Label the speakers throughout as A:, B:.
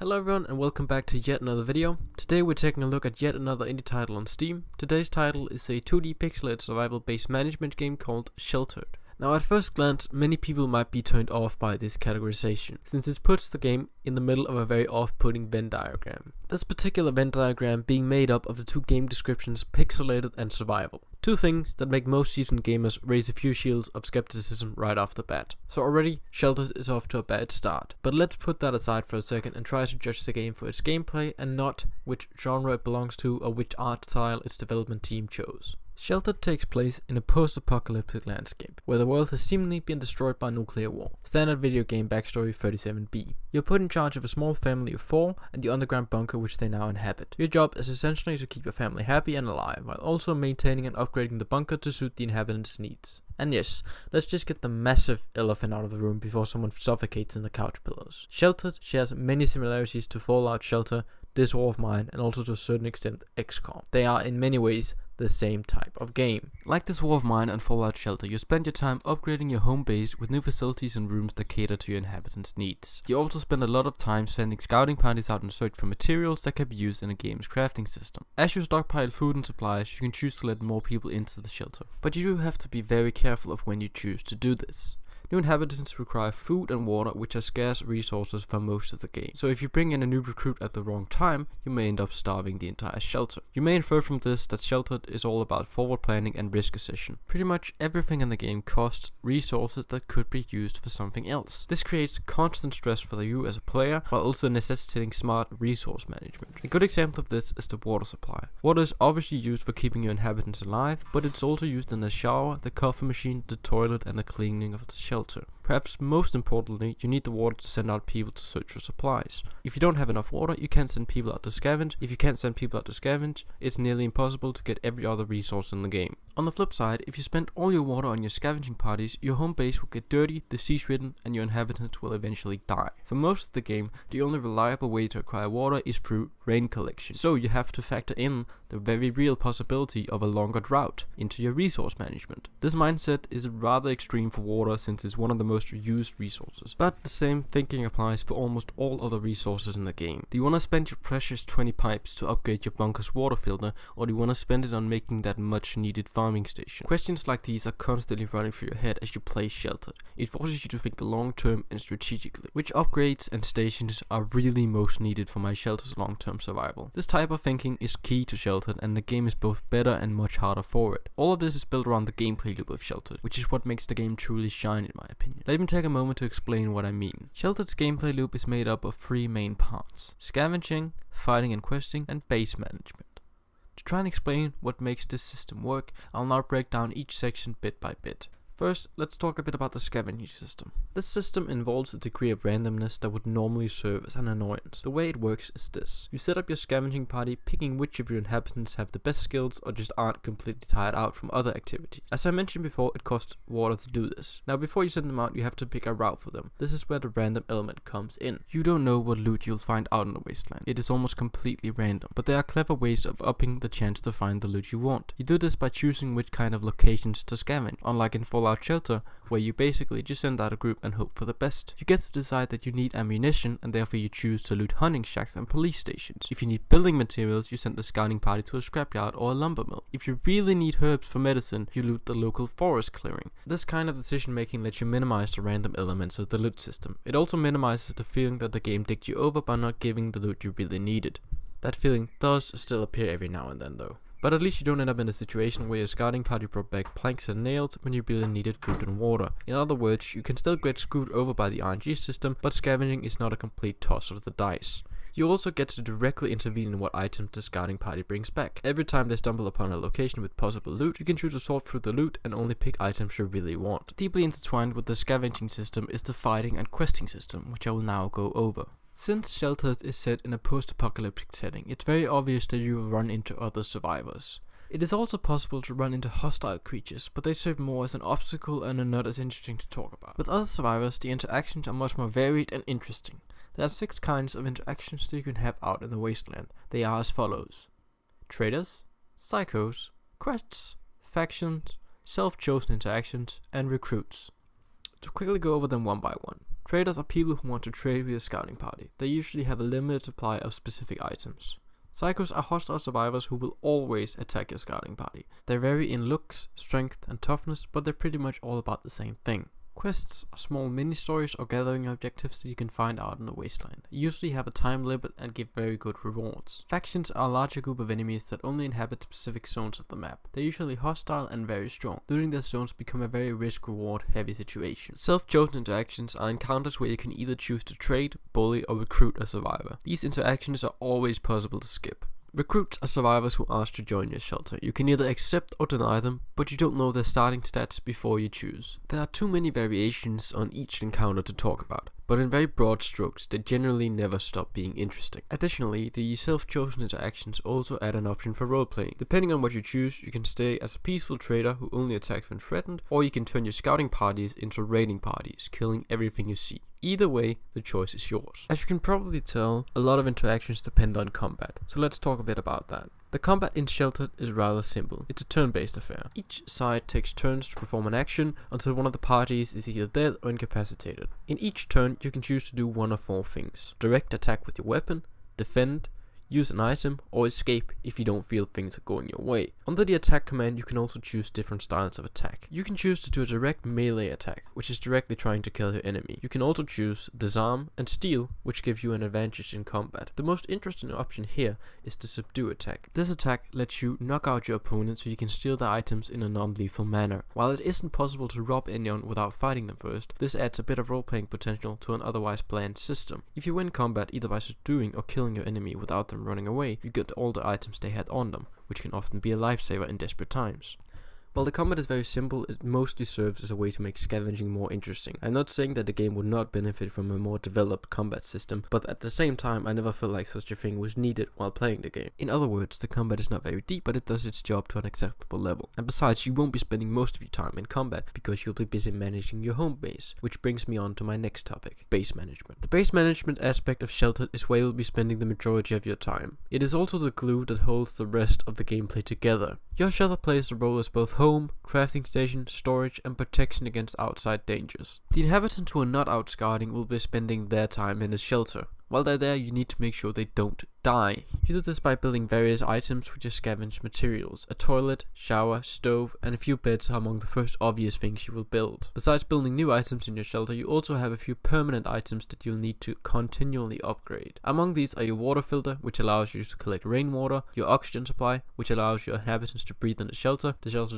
A: Hello everyone and welcome back to yet another video. Today we're taking a look at yet another indie title on Steam. Today's title is a 2D pixelated survival based management game called Sheltered. Now at first glance, many people might be turned off by this categorization, since it puts the game in the middle of a very off-putting Venn diagram. This particular Venn diagram being made up of the two game descriptions pixelated and survival. Two things that make most seasoned gamers raise a few shields of skepticism right off the bat. So already, Sheltered is off to a bad start. But let's put that aside for a second and try to judge the game for its gameplay and not which genre it belongs to or which art style its development team chose. Sheltered takes place in a post-apocalyptic landscape, where the world has seemingly been destroyed by nuclear war. Standard video game backstory 37B. You're put in charge of a small family of 4 and the underground bunker which they now inhabit. Your job is essentially to keep your family happy and alive, while also maintaining and upgrading the bunker to suit the inhabitants' needs. And yes, let's just get the massive elephant out of the room before someone suffocates in the couch pillows. Sheltered shares many similarities to Fallout Shelter, This War of Mine, and also to a certain extent XCOM. They are in many ways the same type of game. Like This War of Mine and Fallout Shelter, you spend your time upgrading your home base with new facilities and rooms that cater to your inhabitants' needs. You also spend a lot of time sending scouting parties out in search for materials that can be used in a game's crafting system. As you stockpile food and supplies, you can choose to let more people into the shelter. But you do have to be very careful of when you choose to do this. New inhabitants require food and water, which are scarce resources for most of the game. So if you bring in a new recruit at the wrong time, you may end up starving the entire shelter. You may infer from this that Sheltered is all about forward planning and risk assessment. Pretty much everything in the game costs resources that could be used for something else. This creates constant stress for you as a player, while also necessitating smart resource management. A good example of this is the water supply. Water is obviously used for keeping your inhabitants alive, but it's also used in the shower, the coffee machine, the toilet, and the cleaning of the shelter. Perhaps most importantly, you need the water to send out people to search for supplies. If you don't have enough water, you can't send people out to scavenge. If you can't send people out to scavenge, it's nearly impossible to get every other resource in the game. On the flip side, if you spend all your water on your scavenging parties, your home base will get dirty, disease-ridden, and your inhabitants will eventually die. For most of the game, the only reliable way to acquire water is through rain collection. So you have to factor in the very real possibility of a longer drought into your resource management. This mindset is rather extreme for water since it's one of the most used resources, but the same thinking applies for almost all other resources in the game. Do you want to spend your precious 20 pipes to upgrade your bunker's water filter, or do you want to spend it on making that much needed farming station? Questions like these are constantly running through your head as you play Sheltered. It forces you to think long term and strategically. Which upgrades and stations are really most needed for my shelter's long term survival? This type of thinking is key to Sheltered, and the game is both better and much harder for it. All of this is built around the gameplay loop of Sheltered, which is what makes the game truly shine in my opinion. Let me take a moment to explain what I mean. Sheltered's gameplay loop is made up of 3 main parts: scavenging, fighting and questing, and base management. To try and explain what makes this system work, I'll now break down each section bit by bit. First, let's talk a bit about the scavenging system. This system involves a degree of randomness that would normally serve as an annoyance. The way it works is this: you set up your scavenging party, picking which of your inhabitants have the best skills or just aren't completely tired out from other activities. As I mentioned before, it costs water to do this. Now before you send them out, you have to pick a route for them. This is where the random element comes in. You don't know what loot you'll find out in the wasteland. It is almost completely random, but there are clever ways of upping the chance to find the loot you want. You do this by choosing which kind of locations to scavenge, unlike in Fallout Shelter, where you basically just send out a group and hope for the best. You get to decide that you need ammunition, and therefore you choose to loot hunting shacks and police stations. If you need building materials, you send the scouting party to a scrapyard or a lumber mill. If you really need herbs for medicine, you loot the local forest clearing. This kind of decision making lets you minimize the random elements of the loot system. It also minimizes the feeling that the game dicked you over by not giving the loot you really needed. That feeling does still appear every now and then though. But at least you don't end up in a situation where your scouting party brought back planks and nails when you really needed food and water. In other words, you can still get screwed over by the RNG system, but scavenging is not a complete toss of the dice. You also get to directly intervene in what items the scouting party brings back. Every time they stumble upon a location with possible loot, you can choose to sort through the loot and only pick items you really want. Deeply intertwined with the scavenging system is the fighting and questing system, which I will now go over. Since Sheltered is set in a post-apocalyptic setting, it's very obvious that you will run into other survivors. It is also possible to run into hostile creatures, but they serve more as an obstacle and are not as interesting to talk about. With other survivors, the interactions are much more varied and interesting. There are 6 kinds of interactions that you can have out in the wasteland. They are as follows: traders, psychos, quests, factions, self-chosen interactions, and recruits. To quickly go over them one by one. Traders are people who want to trade with a scouting party. They usually have a limited supply of specific items. Psychos are hostile survivors who will always attack your scouting party. They vary in looks, strength and toughness, but they're pretty much all about the same thing. Quests are small mini-stories or gathering objectives that you can find out in the wasteland. They usually have a time limit and give very good rewards. Factions are a larger group of enemies that only inhabit specific zones of the map. They're usually hostile and very strong. Looting their zones become a very risk-reward heavy situation. Self-chosen interactions are encounters where you can either choose to trade, bully or recruit a survivor. These interactions are always possible to skip. Recruits are survivors who ask to join your shelter. You can either accept or deny them, but you don't know their starting stats before you choose. There are too many variations on each encounter to talk about, but in very broad strokes, they generally never stop being interesting. Additionally, the self-chosen interactions also add an option for role-playing. Depending on what you choose, you can stay as a peaceful trader who only attacks when threatened, or you can turn your scouting parties into raiding parties, killing everything you see. Either way, the choice is yours. As you can probably tell, a lot of interactions depend on combat, so let's talk a bit about that. The combat in Sheltered is rather simple. It's a turn-based affair. Each side takes turns to perform an action until one of the parties is either dead or incapacitated. In each turn, you can choose to do one of 4 things. Direct attack with your weapon, defend, use an item, or escape if you don't feel things are going your way. Under the attack command, you can also choose different styles of attack. You can choose to do a direct melee attack, which is directly trying to kill your enemy. You can also choose disarm and steal, which gives you an advantage in combat. The most interesting option here is the subdue attack. This attack lets you knock out your opponent so you can steal their items in a non-lethal manner. While it isn't possible to rob anyone without fighting them first, this adds a bit of role-playing potential to an otherwise bland system. If you win combat either by subduing or killing your enemy without them running away, you get all the items they had on them, which can often be a lifesaver in desperate times. While the combat is very simple, it mostly serves as a way to make scavenging more interesting. I'm not saying that the game would not benefit from a more developed combat system, but at the same time I never felt like such a thing was needed while playing the game. In other words, the combat is not very deep, but it does its job to an acceptable level. And besides, you won't be spending most of your time in combat, because you'll be busy managing your home base, which brings me on to my next topic, base management. The base management aspect of Sheltered is where you'll be spending the majority of your time. It is also the glue that holds the rest of the gameplay together. Your shelter plays the role as both home, crafting station, storage and protection against outside dangers. The inhabitants who are not out scouting will be spending their time in the shelter. While they're there, you need to make sure they don't die. You do this by building various items which are scavenged materials. A toilet, shower, stove, and a few beds are among the first obvious things you will build. Besides building new items in your shelter, you also have a few permanent items that you'll need to continually upgrade. Among these are your water filter, which allows you to collect rainwater, your oxygen supply, which allows your inhabitants to breathe in the shelter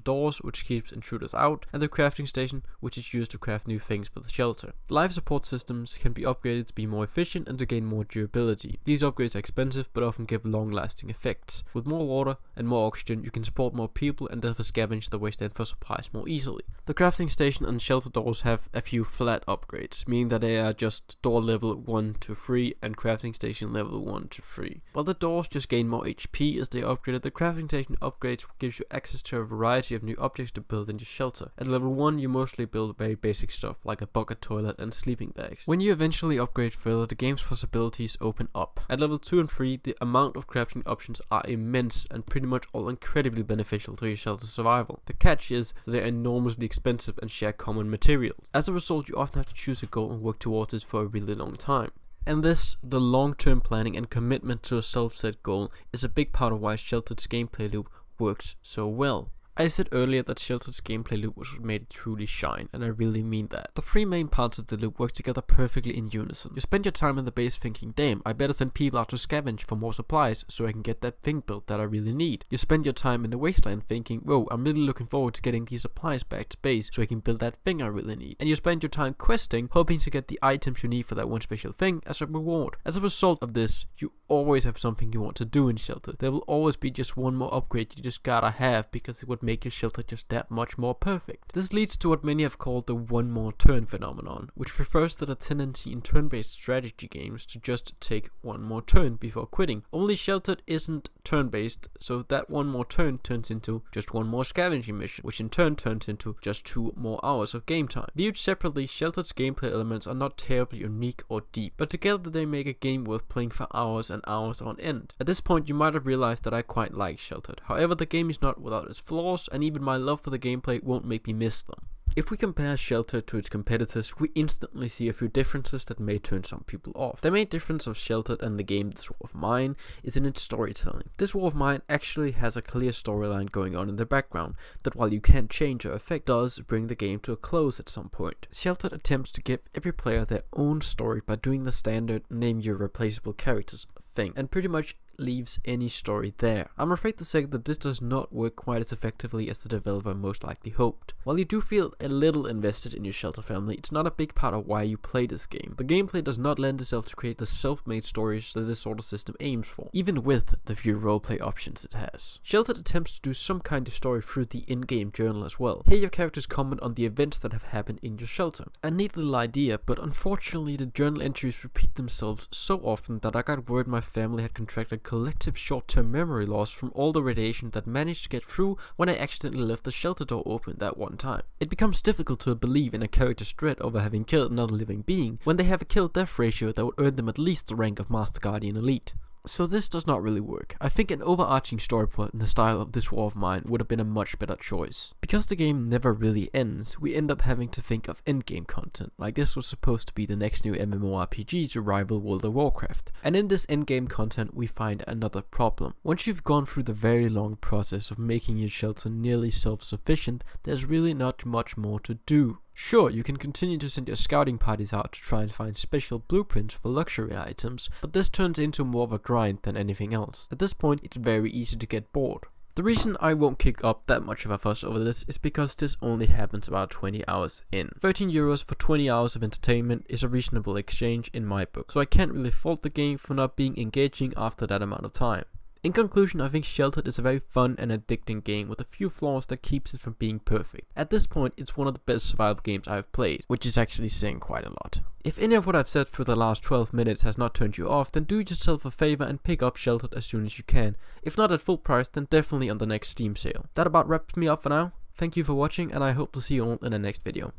A: doors, which keeps intruders out, and the crafting station, which is used to craft new things for the shelter. Life support systems can be upgraded to be more efficient and to gain more durability. These upgrades are expensive but often give long-lasting effects. With more water and more oxygen, you can support more people and therefore scavenge the wasteland for supplies more easily. The crafting station and shelter doors have a few flat upgrades, meaning that they are just door level 1 to 3 and crafting station level 1 to 3. While the doors just gain more HP as they are upgraded, the crafting station upgrades gives you access to a variety of new objects to build in your shelter. At level 1, you mostly build very basic stuff like a bucket toilet and sleeping bags. When you eventually upgrade further, the game's possibilities open up. At level 2 and 3, the amount of crafting options are immense and pretty much all incredibly beneficial to your shelter's survival. The catch is that they are enormously expensive and share common materials. As a result, you often have to choose a goal and work towards it for a really long time. And this, the long-term planning and commitment to a self-set goal, is a big part of why Sheltered's gameplay loop works so well. I said earlier that Sheltered's gameplay loop was what made it truly shine, and I really mean that. The 3 main parts of the loop work together perfectly in unison. You spend your time in the base thinking, damn, I better send people out to scavenge for more supplies so I can get that thing built that I really need. You spend your time in the wasteland thinking, whoa, I'm really looking forward to getting these supplies back to base so I can build that thing I really need. And you spend your time questing, hoping to get the items you need for that one special thing as a reward. As a result of this, you always have something you want to do in Sheltered. There will always be just one more upgrade you just gotta have because it would make your shelter just that much more perfect. This leads to what many have called the one more turn phenomenon, which refers to the tendency in turn-based strategy games to just take one more turn before quitting. Only Sheltered isn't turn-based, so that one more turn turns into just one more scavenging mission, which in turn turns into just 2 more hours of game time. Viewed separately, Sheltered's gameplay elements are not terribly unique or deep, but together they make a game worth playing for hours and hours on end. At this point, you might have realized that I quite like Sheltered. However, the game is not without its flaws, and even my love for the gameplay won't make me miss them. If we compare Sheltered to its competitors, we instantly see a few differences that may turn some people off. The main difference of Sheltered and the game This War of Mine is in its storytelling. This War of Mine actually has a clear storyline going on in the background that, while you can't change or affect, does bring the game to a close at some point. Sheltered attempts to give every player their own story by doing the standard name your replaceable characters thing, and pretty much leaves any story there. I'm afraid to say that this does not work quite as effectively as the developer most likely hoped. While you do feel a little invested in your Shelter family, it's not a big part of why you play this game. The gameplay does not lend itself to create the self-made stories that this sort of system aims for, even with the few roleplay options it has. Sheltered attempts to do some kind of story through the in-game journal as well. Here your characters comment on the events that have happened in your shelter. A neat little idea, but unfortunately the journal entries repeat themselves so often that I got word my family had contracted collective short-term memory loss from all the radiation that managed to get through when I accidentally left the shelter door open that one time. It becomes difficult to believe in a character's dread over having killed another living being when they have a kill-death ratio that would earn them at least the rank of Master Guardian Elite. So this does not really work. I think an overarching story plot in the style of This War of Mine would have been a much better choice. Because the game never really ends, we end up having to think of endgame content, like this was supposed to be the next new MMORPG to rival World of Warcraft. And in this endgame content we find another problem. Once you've gone through the very long process of making your shelter nearly self-sufficient, there's really not much more to do. Sure, you can continue to send your scouting parties out to try and find special blueprints for luxury items, but this turns into more of a grind than anything else. At this point, it's very easy to get bored. The reason I won't kick up that much of a fuss over this is because this only happens about 20 hours in. 13 euros for 20 hours of entertainment is a reasonable exchange in my book, so I can't really fault the game for not being engaging after that amount of time. In conclusion, I think Sheltered is a very fun and addicting game with a few flaws that keeps it from being perfect. At this point, it's one of the best survival games I've played, which is actually saying quite a lot. If any of what I've said for the last 12 minutes has not turned you off, then do yourself a favor and pick up Sheltered as soon as you can. If not at full price, then definitely on the next Steam sale. That about wraps me up for now. Thank you for watching, and I hope to see you all in the next video.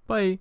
A: Bye!